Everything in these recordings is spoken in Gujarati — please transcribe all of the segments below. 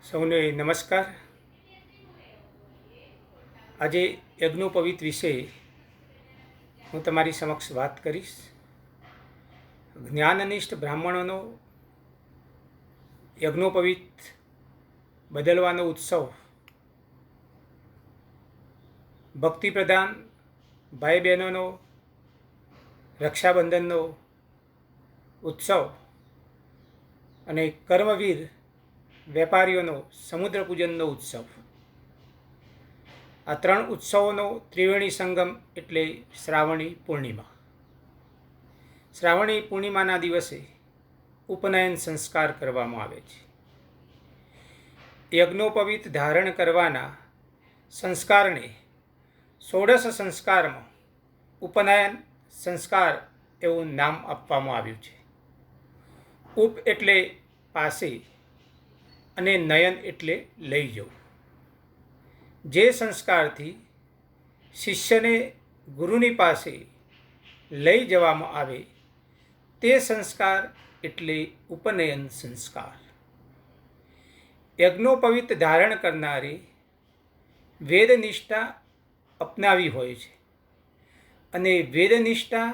સૌને નમસ્કાર. આજે યજ્ઞોપવિત વિશે હું તમારી સમક્ષ વાત કરીશ. જ્ઞાનનિષ્ઠ બ્રાહ્મણોનો યજ્ઞોપવિત બદલવાનો ઉત્સવ, ભક્તિપ્રધાન ભાઈ બહેનોનો રક્ષાબંધનનો ઉત્સવ અને કર્મવીર વેપારીઓનો સમુદ્ર પૂજનનો ઉત્સવ. આ ત્રણ ઉત્સવોનો ત્રિવેણી સંગમ એટલે શ્રાવણી પૂર્ણિમા. શ્રાવણી પૂર્ણિમાના દિવસે ઉપનયન સંસ્કાર કરવામાં આવે છે. યજ્ઞોપવિત ધારણ કરવાના સંસ્કારને ષોડશ સંસ્કારમાં ઉપનયન સંસ્કાર એવું નામ આપવામાં આવ્યું છે. ઉપ એટલે પાસે અને નયન એટલે લઈ જવું. જે સંસ્કારથી શિષ્યને ગુરુની પાસે લઈ જવામાં આવે તે સંસ્કાર એટલે ઉપનયન સંસ્કાર. યજ્ઞોપવિત ધારણ કરનારે વેદનિષ્ઠા અપનાવી હોય છે અને વેદનિષ્ઠા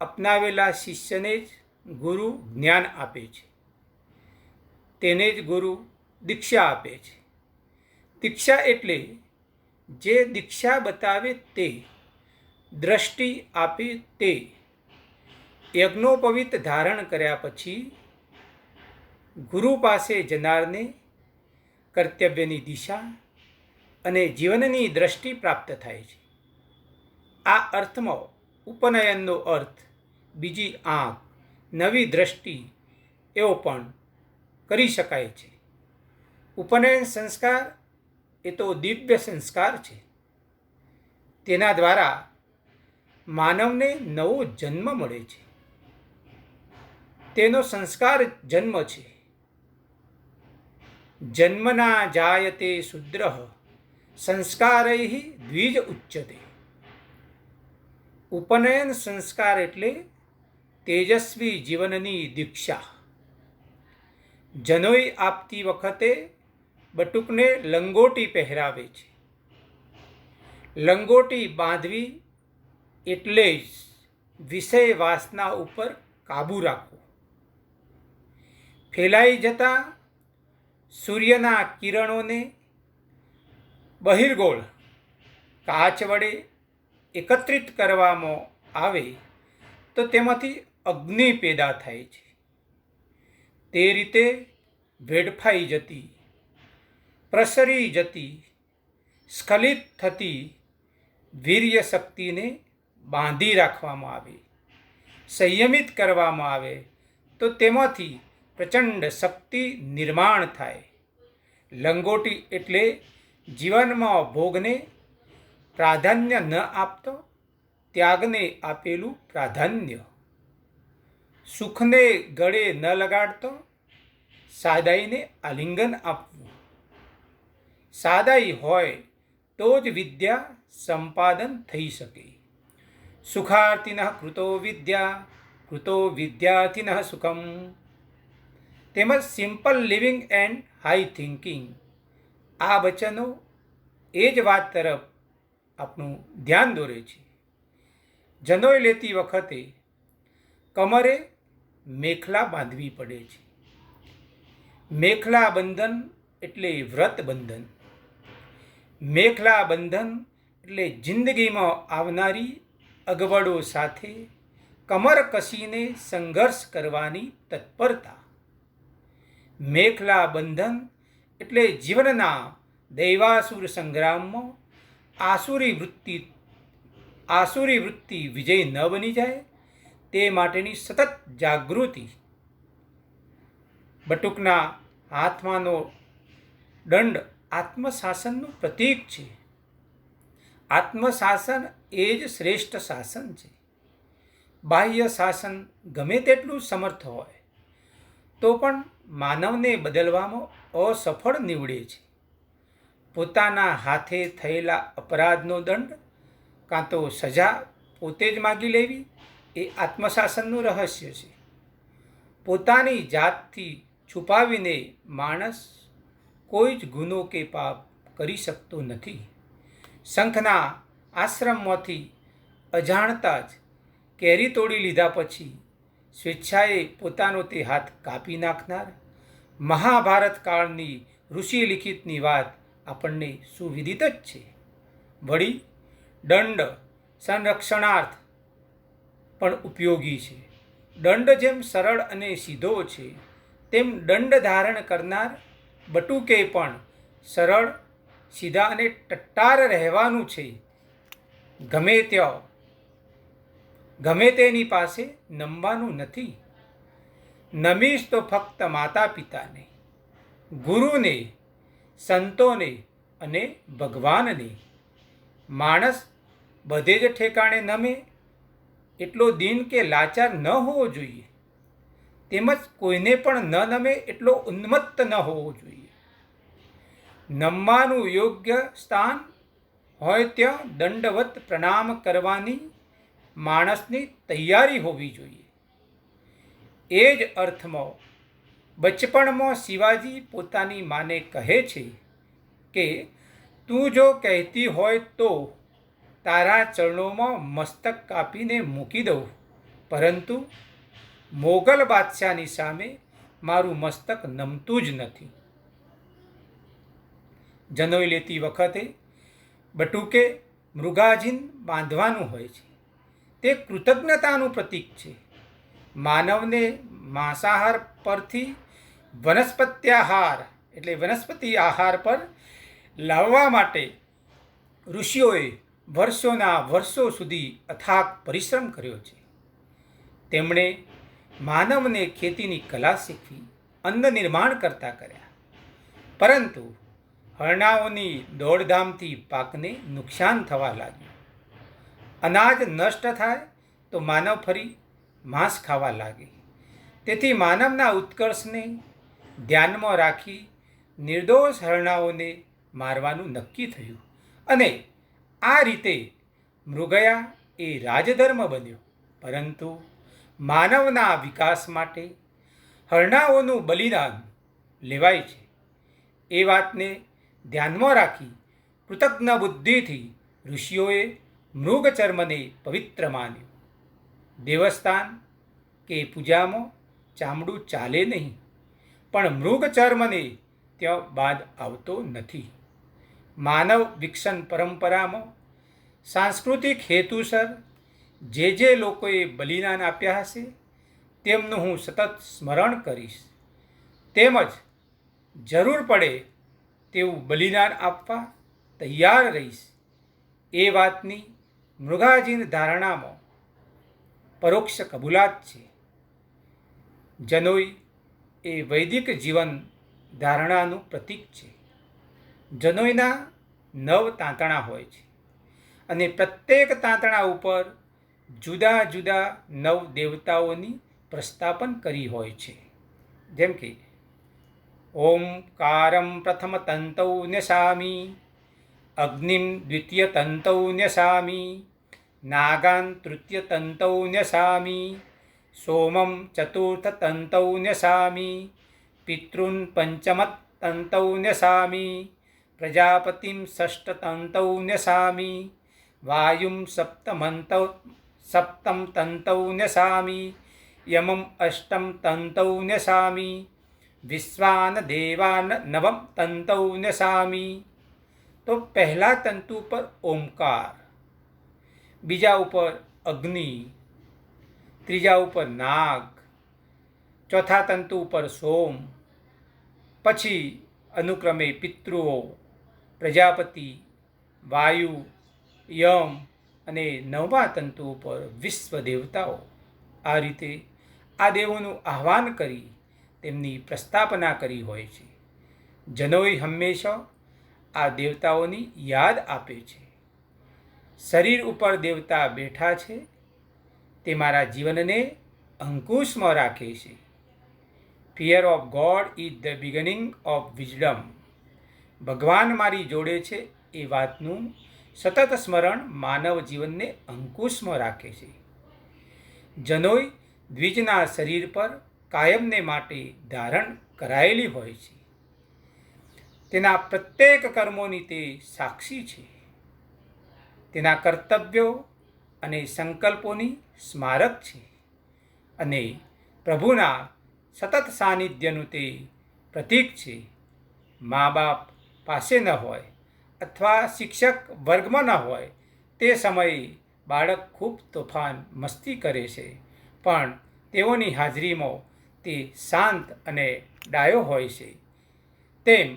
અપનાવેલા શિષ્યને જ ગુરુ જ્ઞાન આપે છે. તેને જ ગુરુ દીક્ષા આપે છે. દીક્ષા એટલે જે દીક્ષા બતાવે તે, દ્રષ્ટિ આપે તે. યજ્ઞોપવિત ધારણ કર્યા પછી ગુરુ પાસે જનારને કર્તવ્યની દિશા અને જીવનની દ્રષ્ટિ પ્રાપ્ત થાય છે. આ અર્થમાં ઉપનયનનો અર્થ બીજી આંખ, નવી દ્રષ્ટિ એવો પણ કરી શકાય છે. ઉપનયન સંસ્કાર એ તો દિવ્ય સંસ્કાર છે. તેના દ્વારા માનવને નવો જન્મ મળે છે. તેનો સંસ્કાર જન્મ છે. જન્મના જાયતે શુદ્રઃ સંસ્કારૈઃ દ્વિજ ઉચ્યતે. ઉપનયન સંસ્કાર એટલે તેજસ્વી જીવનની દીક્ષા. જનોઈ આપતી વખતે બટુકને લંગોટી પહેરાવે છે. લંગોટી બાંધવી એટલે જ વિષય વાસના ઉપર કાબૂ રાખવો. ફેલાઈ જતા સૂર્યના કિરણોને બહિર્ગોળ કાચ વડે એકત્રિત કરવામાં આવે તો તેમાંથી અગ્નિ પેદા થાય છે. તે રીતે વેડફાઈ જતી, પ્રસરી જતી, સ્ખલિત થતી વીર્ય શક્તિને બાંધી રાખવામાં આવે, સંયમિત કરવામાં આવે તો તેમાંથી પ્રચંડ શક્તિ નિર્માણ થાય. લંગોટી એટલે જીવનમાં ભોગને પ્રાધાન્ય ન આપતો ત્યાગને આપેલું પ્રાધાન્ય. સુખને ગળે ન લગાડતો સાદાઈને આલિંગન આપવું. સાદાઈ હોય તો જ વિદ્યા સંપાદન થઈ શકે. સુખાર્થિનઃ કૃતો વિદ્યા, કૃતો વિદ્યાર્થિનઃ સુખમ. તેમજ simple living and high thinking. આ વચનો એ જ વાત તરફ આપણું ધ્યાન દોરે છે. જનોઈ લેતી વખતે કમરે મેખલા બાંધવી પડે છે. મેખલા બંધન એટલે વ્રત બંધન. મેખલા બંધન એટલે જિંદગીમાં આવનારી અગવડો સાથે કમર કસીને સંઘર્ષ કરવાની તત્પરતા. મેખલા બંધન એટલે જીવનના દૈવાસુર સંગ્રામમાં આસુરી વૃત્તિ વિજય ન બની જાય તે માટેની સતત જાગૃતિ. બટુકના હાથમાંનો દંડ આત્મશાસનનું પ્રતીક છે. આત્મશાસન એ જ શ્રેષ્ઠ શાસન છે. બાહ્ય શાસન ગમે તેટલું સમર્થ હોય તો પણ માનવને બદલવામાં અસફળ નીવડે છે. પોતાના હાથે થયેલા અપરાધનો દંડ કાં તો સજા પોતે જ માગી લેવી એ આત્મશાસનનું રહસ્ય છે. પોતાની જાતથી છુપાવીને માણસ કોઈ જ ગુનો કે પાપ કરી શકતો નથી. શંખના આશ્રમમાંથી અજાણતા જ કેરી તોડી લીધા પછી સ્વેચ્છાએ પોતાનો તે હાથ કાપી નાખનાર મહાભારત કાળની ઋષિ લિખિતની વાત આપણને સુવિદિત જ છે. વળી દંડ સંરક્ષણાર્થ પણ ઉપયોગી છે. દંડ જેમ સરળ અને સીધો છે, તેમ દંડ ધારણ કરનાર બટુકે પણ સરળ, સીધા અને ટટ્ટાર રહેવાનું છે. ગમે તેની પાસે નમવાનું નથી. નમીશ તો ફક્ત માતા પિતાને, ગુરુને, સંતોને અને ભગવાનને. માણસ બધે જ ઠેકાણે નમે એટલો દીન કે લાચાર ન હોવો જોઈએ, તેમજ કોઈને પણ ન નમે એટલો ઉન્મત્ત ન હોવો જોઈએ. નમવાનું યોગ્ય સ્થાન હોય ત્યાં દંડવત પ્રણામ કરવાની માણસની તૈયારી હોવી જોઈએ. એ જ અર્થમાં બચપણમાં શિવાજી પોતાની માને કહે છે કે તું જો કહેતી હોય તો તારા ચરણોમાં મસ્તક કાપીને મૂકી દઉં, પરંતુ મોગલ બાદશાહની સામે મારું મસ્તક નમતું જ નથી. જનોઈ લેતી વખતે બટુકે મૃગાજીન બાંધવાનું હોય છે. તે કૃતજ્ઞતાનું પ્રતીક છે. માનવને માંસાહાર પરથી વનસ્પતિ આહાર પર લાવવા માટે ઋષિઓએ વર્ષોના વર્ષો સુધી અથાગ પરિશ્રમ કર્યો છે. તેમણે માનવને ખેતીની કલા શીખવી અન્ન નિર્માણ કરતા કર્યા, પરંતુ હરણાઓની દોડધામથી પાકને નુકસાન થવા લાગ્યું. અનાજ નષ્ટ થાય તો માનવ ફરી માંસ ખાવા લાગે. તેથી માનવના ઉત્કર્ષને ધ્યાનમાં રાખી નિર્દોષ હરણાઓને મારવાનું નક્કી થયું, અને આ રીતે મૃગયા એ રાજધર્મ બન્યો. પરંતુ માનવના વિકાસ માટે હરણાઓનું બલિદાન લેવાય છે. એ વાતને ધ્યાનમાં રાખી કૃતજ્ઞ બુદ્ધિથી ઋષિઓએ મૃગચર્મને પવિત્ર માન્યું. દેવસ્થાન કે પૂજામાં ચામડું ચાલે નહીં, પણ મૃગચર્મને ત્યાં બાદ આવતો નથી. માનવ વિકસન પરંપરામાં સાંસ્કૃતિક હેતુસર જે લોકોએ બલિદાન આપ્યા હશે તેમનું હું સતત સ્મરણ કરીશ, તેમજ જરૂર પડે તેવું બલિદાન આપવા તૈયાર રહીશ. એ વાતની મૃગાજીન ધારણામાં પરોક્ષ કબૂલાત છે. જનોઈ એ વૈદિક જીવન ધારણાનું પ્રતીક છે. જનોઈના 9 તાંતણા હોય છે, અને પ્રત્યેક તાંતણા ઉપર જુદા જુદા 9 દેવતાઓની પ્રસ્થાપન કરી હોય છે. જેમ કે ઓમકારમ પ્રથમ તંતૌ ન્યસામી, અગ્નિમ દ્વિતીય તંતૌ ન્યસામી, નાગાન તૃતીય તંતૌ ન્યસામી, સોમમ ચતુર્થ તંતૌ ન્યસામી, પિતॄન પંચમ તંતૌ ન્યસામી, પ્રજાપતિમ ષષ્ઠ તંતૌ ન્યસામી, વાયુમ સપ્તમ તંતૌ ન્યસામી, યમમ અષ્ટમ તંતૌ ન્યસામી, વિશ્વાન દેવાન નવમ તંતૌ ન્યસામી. તો પહેલા તંતુ પર ઓમકાર, બીજા ઉપર અગ્નિ, ત્રીજા ઉપર નાગ, ચોથા તંતુ ઉપર સોમ, પછી અનુક્રમે પિતૃઓ, પ્રજાપતિ, વાયુ, યમ અને 9મા તંતુ ઉપર વિશ્વ દેવતાઓ. આ રીતે આ દેવોનું આહ્વાન કરી તેમની પ્રસ્થાપના કરી હોય છે. જનોઈ હંમેશા આ દેવતાઓની યાદ આપે છે. શરીર ઉપર દેવતા બેઠા છે, તે મારા જીવનને અંકુશમાં રાખે છે. Fear of God is the beginning of wisdom. ભગવાન મારી જોડે છે એ વાતનું સતત સ્મરણ માનવ જીવનને અંકુશમાં રાખે છે. જનોઈ દ્વિજના શરીર પર કાયમને માટે ધારણ કરાયેલી હોય છે. તેના પ્રત્યેક કર્મોની તે સાક્ષી છે. તેના કર્તવ્યો અને સંકલ્પોની સ્મારક છે અને પ્રભુના સતત સાનિધ્યનું તે પ્રતીક છે. મા બાપ પાસે ન હોય અથવા શિક્ષક વર્ગમાં ન હોય તે સમયે બાળક ખૂબ તોફાન મસ્તી કરે છે, પણ તેઓની હાજરીમાં તે શાંત અને ડાયો હોય છે. તેમ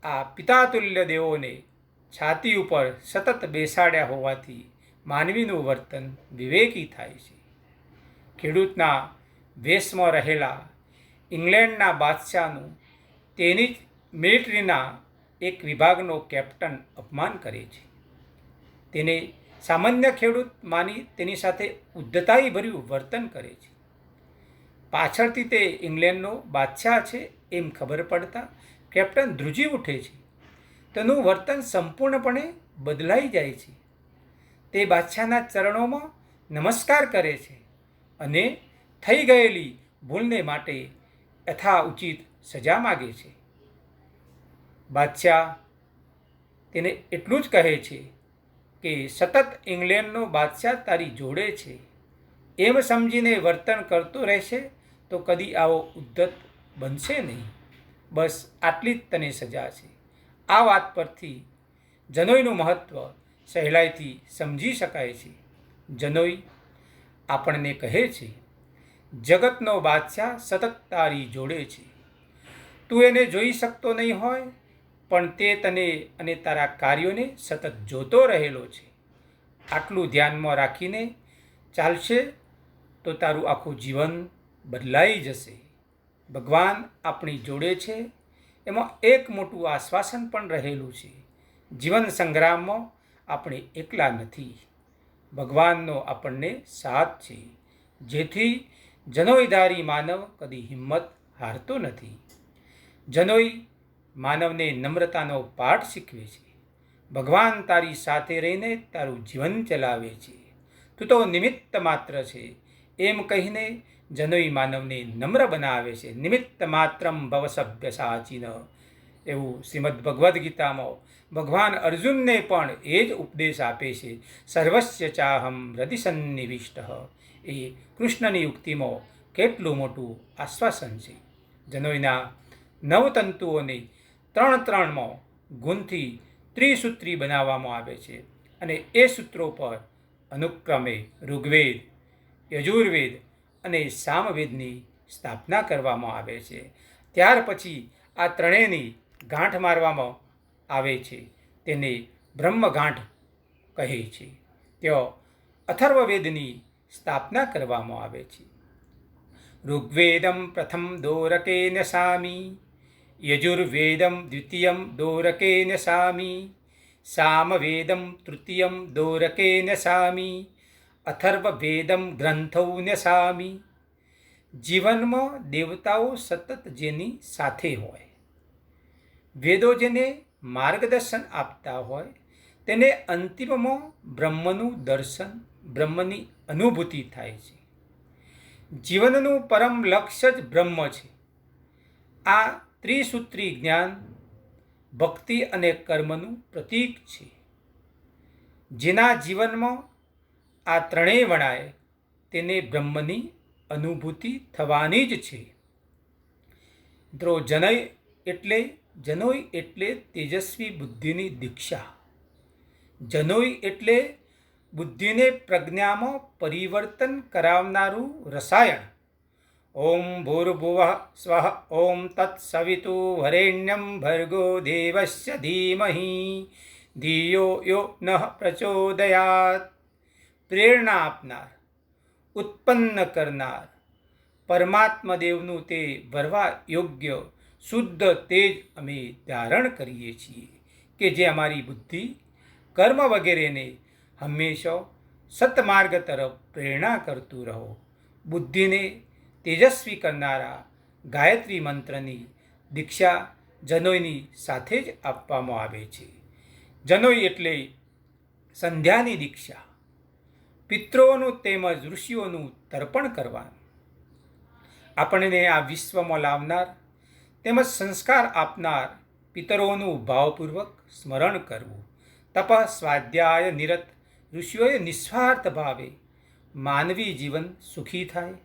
આ પિતાતુલ્ય દેવોને છાતી ઉપર સતત બેસાડ્યા હોવાથી માનવીનું વર્તન વિવેકી થાય છે. ખેડૂતના વેશમાં રહેલા ઇંગ્લેન્ડના બાદશાહનું તેની જ મિલિટરીના એક વિભાગનો કેપ્ટન અપમાન કરે છે. તેને સામાન્ય ખેડૂત માની તેની સાથે ઉદ્ધતાઈભર્યું વર્તન કરે છે. પાછળથી તે ઇંગ્લેન્ડનો બાદશાહ છે એમ ખબર પડતા કેપ્ટન ધ્રુજી ઉઠે છે. તેનું વર્તન સંપૂર્ણપણે બદલાઈ જાય છે. તે બાદશાહના ચરણોમાં નમસ્કાર કરે છે અને થઈ ગયેલી ભૂલને માટે યથાઉચિત સજા માગે છે. બાદશાહ તેને એટલું જ કહે છે કે સતત ઇંગ્લેન્ડનો બાદશાહ તારી જોડે છે એમ સમજીને વર્તન કરતો રહેશે તો કદી આવો ઉદ્ધત બનશે નહીં. બસ આટલી જ તને સજા છે. આ વાત પરથી જનોઈનું મહત્ત્વ સહેલાઈથી સમજી શકાય છે. જનોઈ આપણને કહે છે, જગતનો બાદશાહ સતત તારી જોડે છે. તું એને જોઈ શકતો નહીં હોય, પણ તે તને અને તારા કાર્યોને સતત જોતો રહેલો છે. આટલું ધ્યાનમાં રાખીને ચાલશે તો તારું આખું જીવન બદલાઈ જશે. ભગવાન આપણી જોડે છે એમાં એક મોટું આશ્વાસન પણ રહેલું છે. જીવન સંગ્રામમાં આપણે એકલા નથી. ભગવાનનો આપણને સાથ છે, જેથી જનોઈધારી માનવ કદી હિંમત હારતો નથી. જનોઈ માનવને નમ્રતાનો પાઠ શીખવે છે. ભગવાન તારી સાથે રહીને તારું જીવન ચલાવે છે. તું તો નિમિત્ત માત્ર છે એમ કહીને જનોઈ માનવને નમ્ર બનાવે છે. નિમિત્ત માત્રમ ભવ સભ્ય સાચીન, એવું શ્રીમદ ભગવદ્ ગીતામાં ભગવાન અર્જુનને પણ એ જ ઉપદેશ આપે છે. સર્વસ્ય ચાહમ હૃદિ સન્નિવિષ્ટ, એ કૃષ્ણની યુક્તિમાં કેટલું મોટું આશ્વાસન છે. જનોઈના નવતંતુઓને 3-3 ગુણથી ત્રિસૂત્રી બનાવવામાં આવે છે અને એ સૂત્રો પર અનુક્રમે ઋગ્વેદ, યજુર્વેદ અને સામવેદની સ્થાપના કરવામાં આવે છે. ત્યાર પછી આ ત્રણેયની ગાંઠ મારવામાં આવે છે. તેને બ્રહ્મગાંઠ કહે છે. ત્યાં અથર્વવેદની સ્થાપના કરવામાં આવે છે. ઋગ્વેદમ પ્રથમ દોરકે ન્યસામી, યજુર્વેદમ દ્વિતીયમ દોરકે ન્યસામી, સામવેદમ તૃતીયમ દોરકે ન્યસામી, અથર્વવેદમ ગ્રંથૌ ન્યસામી. જીવનમાં દેવતાઓ સતત જેની સાથે હોય, વેદો જેને માર્ગદર્શન આપતા હોય, તેને અંતિમમાં બ્રહ્મનું દર્શન, બ્રહ્મની અનુભૂતિ થાય છે. જીવનનું પરમ લક્ષ્ય જ બ્રહ્મ છે. આ ત્રિસૂત્રી જ્ઞાન ભક્તિ અને કર્મનું પ્રતીક છે. જેના જીવનમાં આ ત્રણેય વણાય તેને બ્રહ્મની અનુભૂતિ થવાની જ છે. મિત્રો, જનોઈ એટલે તેજસ્વી બુદ્ધિની દીક્ષા. જનોઈ એટલે બુદ્ધિને પ્રજ્ઞામાં પરિવર્તન કરાવનારું રસાયણ. ઓમ ભૂર્ભુવઃ સ્વઃ ઓમ તત્સવિતુર્વરેણ્યં ભર્ગો દેવસ્ય ધીમહિ ધિયો યો નઃ પ્રચોદયાત. પ્રેરણા આપનાર, ઉત્પન્ન કરનાર પરમાત્મદેવનું તે વરવા યોગ્ય શુદ્ધ તેજ અમે ધારણ કરીએ છીએ કે જે અમારી બુદ્ધિ, કર્મ વગેરેને હંમેશા સતમાર્ગ તરફ પ્રેરણા કરતું રહો. બુદ્ધિને તેજસ્વી કરનારા ગાયત્રી મંત્રની દીક્ષા જનોઈની સાથે જ આપવામાં આવે છે. જનોઈ એટલે સંધ્યાની દીક્ષા. પિતૃઓનું તેમજ ઋષિઓનું તર્પણ કરવાનું, આપણને આ વિશ્વમાં લાવનાર તેમજ સંસ્કાર આપનાર પિતરોનું ભાવપૂર્વક સ્મરણ કરવું. તપ સ્વાધ્યાય નિરત ઋષિઓએ નિસ્વાર્થ ભાવે માનવી જીવન સુખી થાય,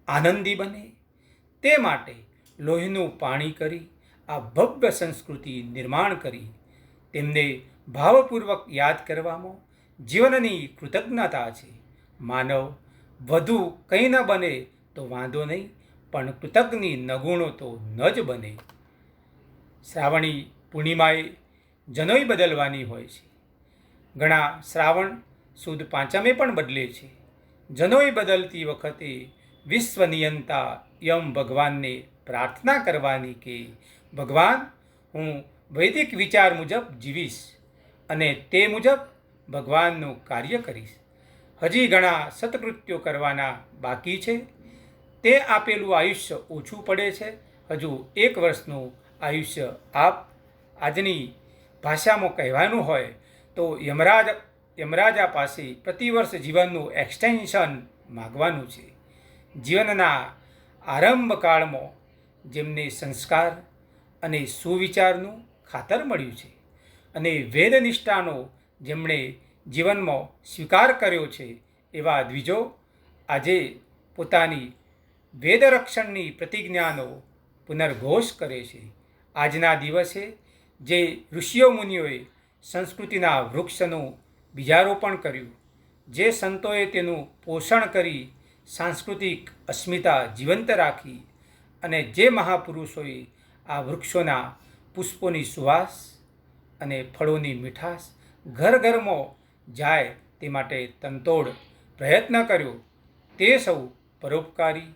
આનંદી બને, તે માટે લોહીનું પાણી કરી આ ભવ્ય સંસ્કૃતિ નિર્માણ કરી તેમને ભાવપૂર્વક યાદ કરવામાં જીવનની કૃતજ્ઞતા છે. માનવ વધુ કંઈ ન બને તો વાંધો નહીં, પણ કૃતજ્ઞ નગુણો તો ન જ બને. શ્રાવણી પૂર્ણિમાએ જનોઈ બદલવાની હોય છે. ઘણા શ્રાવણ સુદ પાંચમે પણ બદલે છે. જનોઈ બદલતી વખતે વિશ્વ નિયંતા યમ ભગવાનને પ્રાર્થના કરવાની કે ભગવાન, હું વૈદિક વિચાર મુજબ જીવીશ અને તે મુજબ ભગવાનનું કાર્ય કરીશ. હજી ઘણા સત્કૃત્યો કરવાના બાકી છે. તે આપેલું આયુષ્ય ઓછું પડે છે. હજુ 1 વર્ષનું આયુષ્ય આજની ભાષામાં કહેવાનું હોય તો યમરાજા પાસે પ્રતિવર્ષ જીવનનું એક્સટેન્શન માગવાનું છે. જીવનના આરંભકાળમાં જેમને સંસ્કાર અને સુવિચારનું ખાતર મળ્યું છે અને વેદનિષ્ઠાનો જેમણે જીવનમાં સ્વીકાર કર્યો છે, એવા દ્વિજો આજે પોતાની વેદરક્ષણની પ્રતિજ્ઞાનો પુનર્ઘોષ કરે છે. આજના દિવસે જે ઋષિઓ મુનિઓએ સંસ્કૃતિના વૃક્ષનું બીજારોપણ કર્યું, જે સંતોએ તેનું પોષણ કરી સાંસ્કૃતિક અસ્મિતા જીવંત રાખી અને જે મહાપુરુષોએ આ વૃક્ષોના પુષ્પોની સુવાસ અને ફળોની મીઠાશ ઘર ઘરમાં જાય તે માટે તનતોડ પ્રયત્ન કર્યો, તે સૌ પરોપકારી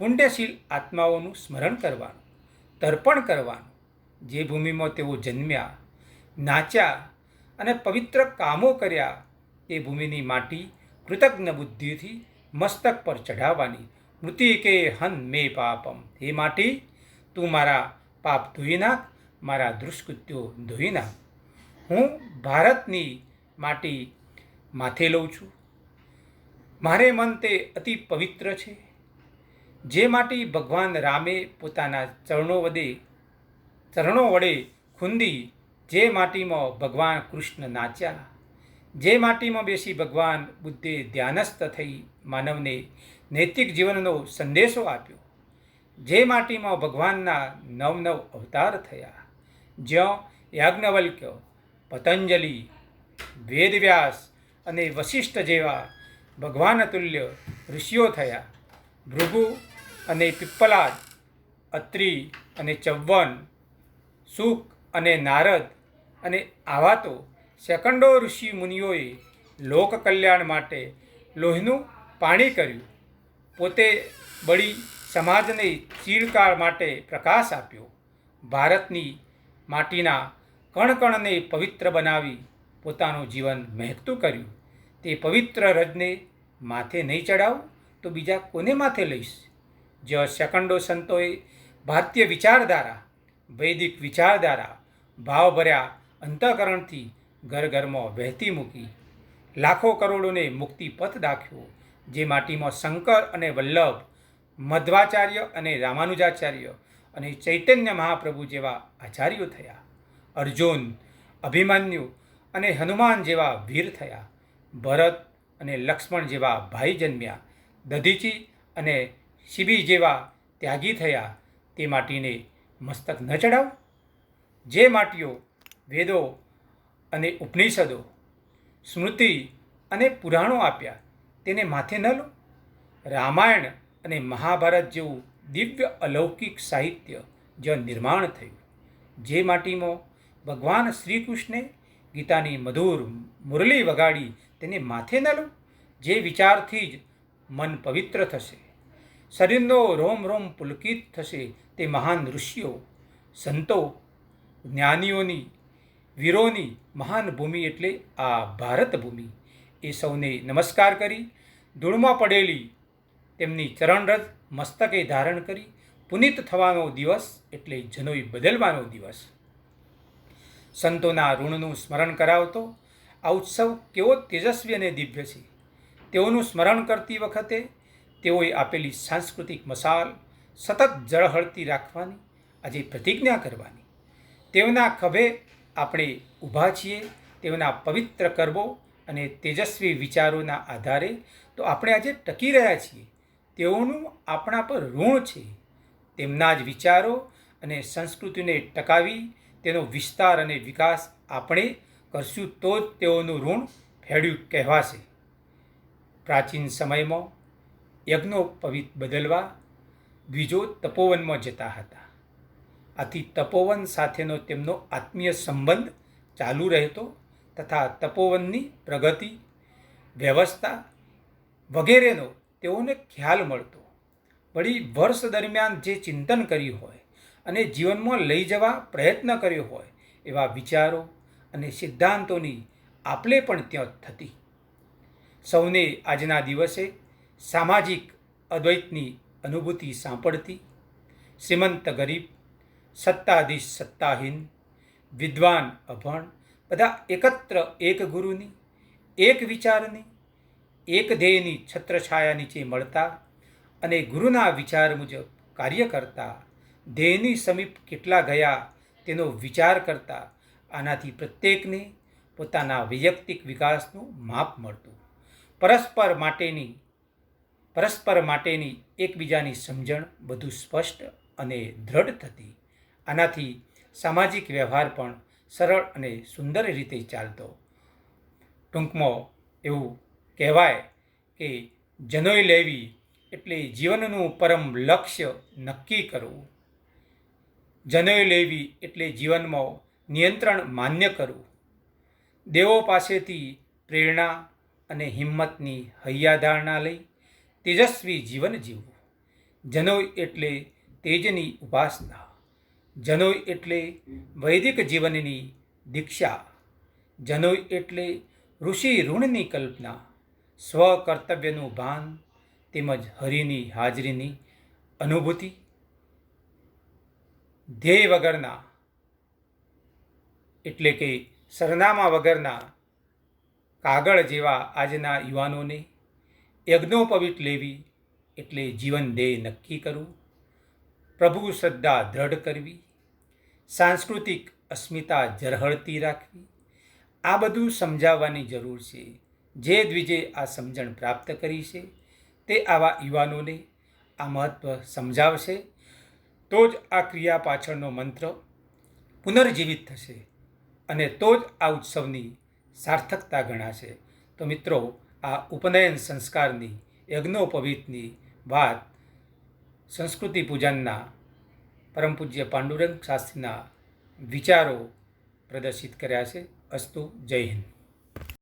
પુણ્યશીલ આત્માઓનું સ્મરણ કરવાનું, તર્પણ કરવાનું. જે ભૂમિમાં તેઓ જન્મ્યા, નાચ્યા અને પવિત્ર કામો કર્યા તે ભૂમિની માટી કૃતજ્ઞ બુદ્ધિથી મસ્તક પર ચઢાવવાની. મૃતિકે હન મે પાપમ, હે માટી તું મારા પાપ ધોઈ નાખ, મારા દુષ્કૃત્યો ધોઈ નાખ. હું ભારતની માટી માથે લઉં છું. મારે મન તે અતિ પવિત્ર છે. જે માટી ભગવાન રામે પોતાના ચરણો વડે ખૂંદી, જે માટીમાં ભગવાન કૃષ્ણ નાચ્યા, જે માટીમાં બેસી ભગવાન બુદ્ધે ધ્યાનસ્થ થઈ માનવને નૈતિક જીવનનો સંદેશો આપ્યો, જે માટીમાં ભગવાનના નવ અવતાર થયા, જ્યાં યાજ્ઞવલ્ક્ય, પતંજલિ, વેદવ્યાસ અને વશિષ્ઠ જેવા ભગવાન તુલ્ય ઋષિઓ થયા, ભૃગુ અને પિપ્પલાદ, અત્રિ અને ચવ્વન, સુક અને નારદ અને આવા તો સેંકડો ઋષિ મુનિઓએ લોક કલ્યાણ માટે લોહીનું પાણી કર્યું, પોતે બળી સમાજને ચીરકાળ માટે પ્રકાશ આપ્યો. ભારતની માટીના કણકણને પવિત્ર બનાવી પોતાનું જીવન મહેકતું કર્યું. તે પવિત્ર રજને માથે નહીં ચડાવું તો બીજા કોને માથે લઈશ? જ્યાં સેંકડો સંતોએ ભારતીય વિચારધારા, વૈદિક વિચારધારા ભાવભર્યા અંતઃકરણથી ઘર ઘરમાં વહેતી મૂકી, લાખો કરોડોને મુક્તિ પથ દાખ્યો. જે માટીમાં શંકર અને વલ્લભ, મધ્વાચાર્ય અને રામાનુજાચાર્ય અને ચૈતન્ય મહાપ્રભુ જેવા આચાર્યો થયા, અર્જુન, અભિમન્યુ અને હનુમાન જેવા વીર થયા, ભરત અને લક્ષ્મણ જેવા ભાઈ જન્મ્યા, દધીચી અને શિબી જેવા ત્યાગી થયા. તે માટીને મસ્તક ન ચડાવું? જે માટીઓ વેદો અને ઉપનિષદો, સ્મૃતિ અને પુરાણો આપ્યા તેને માથે ન લો? રામાયણ અને મહાભારત જેવું દિવ્ય અલૌકિક સાહિત્ય જ્યાં નિર્માણ થયું, જે માટીમાં ભગવાન શ્રી કૃષ્ણે ગીતાની મધુર મુરલી વગાડી તેને માથે ન લો? જે વિચારથી જ મન પવિત્ર થશે, શરીરનો રોમ રોમ પુલકિત થશે, તે મહાન ઋષિઓ, સંતો, જ્ઞાનીઓની, વીરોની મહાન ભૂમિ એટલે આ ભારત ભૂમિ. એ સૌને નમસ્કાર કરી ધૂળમાં પડેલી તેમની ચરણરજ મસ્તકે ધારણ કરી પુનિત થવાનો દિવસ એટલે જનોઈ બદલવાનો દિવસ. સંતોના ઋણનું સ્મરણ કરાવતો આ ઉત્સવ કેવો તેજસ્વી અને દિવ્ય છે. તેઓનું સ્મરણ કરતી વખતે તેઓએ આપેલી સાંસ્કૃતિક મશાલ સતત ઝળહળતી રાખવાની આજે પ્રતિજ્ઞા કરવાની. તેઓના ખભે આપણે ઊભા છીએ. તેઓના પવિત્ર કર્મો અને તેજસ્વી વિચારોના આધારે તો આપણે આજે ટકી રહ્યા છીએ. તેઓનું આપણા પર ઋણ છે. તેમના જ વિચારો અને સંસ્કૃતિને ટકાવી તેનો વિસ્તાર અને વિકાસ આપણે કરશું તો જ તેઓનું ઋણ ફેડ્યું કહેવાશે. પ્રાચીન સમયમાં યજ્ઞોપવિત બદલવા દ્વિજો તપોવનમાં જતા હતા. આથી તપોવન સાથેનો તેમનો આત્મીય સંબંધ ચાલુ રહેતો તથા તપોવનની પ્રગતિ, વ્યવસ્થા વગેરેનો તેઓને ખ્યાલ મળતો. વળી વર્ષ દરમિયાન જે ચિંતન કર્યું હોય અને જીવનમાં લઈ જવા પ્રયત્ન કર્યો હોય એવા વિચારો અને સિદ્ધાંતોની આપલે પણ ત્યાં થતી. સૌને આજના દિવસે સામાજિક અદ્વૈતની અનુભૂતિ સાંપડતી. શ્રીમંત ગરીબ, સત્તાધીશ સત્તાહીન, વિદ્વાન અભણ બધા એકત્ર એક ગુરુની, એક વિચારની, એક ધ્યેયની છત્રછાયા નીચે મળતા અને ગુરુના વિચાર મુજબ કાર્ય કરતા, ધ્યેયની સમીપ કેટલા ગયા તેનો વિચાર કરતા. આનાથી પ્રત્યેકને પોતાના વૈયક્તિક વિકાસનું માપ મળતું. પરસ્પર માટેની એકબીજાની સમજણ વધુ સ્પષ્ટ અને દ્રઢ થતી. આનાથી સામાજિક વ્યવહાર પણ સરળ અને સુંદર રીતે ચાલતો. ટૂંકમાં એવું કહેવાય કે જનોઈ લેવી એટલે જીવનનું પરમ લક્ષ્ય નક્કી કરવું. જનોઈ લેવી એટલે જીવનમાં નિયંત્રણ માન્ય કરવું. દેવો પાસેથી પ્રેરણા અને હિંમતની હૈયાધારણા લઈ તેજસ્વી જીવન જીવવું. જનોઈ એટલે તેજની ઉપાસના. જનોઈ એટલે વૈદિક જીવનની દીક્ષા. જનોઈ એટલે ઋષિ ઋણની કલ્પના, સ્વકર્તવ્યનું ભાન તેમજ હરિની હાજરીની અનુભૂતિ. ધ્યેય વગરના એટલે કે સરનામા વગરના કાગળ જેવા આજના યુવાનોને યજ્ઞોપવિત લેવી એટલે જીવન ધ્યેય નક્કી કરવું, પ્રભુ શ્રદ્ધા દ્રઢ કરવી, સાંસ્કૃતિક અસ્મિતા ઝળહળતી રાખવી. આ બધું સમજાવવાની જરૂર છે. જે દ્વિજે આ સમજણ પ્રાપ્ત કરી છે તે આવા યુવાનોને આ મહત્ત્વ સમજાવશે તો જ આ ક્રિયા પાછળનો મંત્ર પુનર્જીવિત થશે અને તો જ આ ઉત્સવની સાર્થકતા ગણાશે. તો મિત્રો, આ ઉપનયન સંસ્કારની, યજ્ઞોપવિતની વાત સંસ્કૃતિ પૂજનના પરમ પૂજ્ય પાંડુરંગ શાસ્ત્રીના વિચારો પ્રદર્શિત કર્યા છે. અસ્તુ. જય હિન્દ.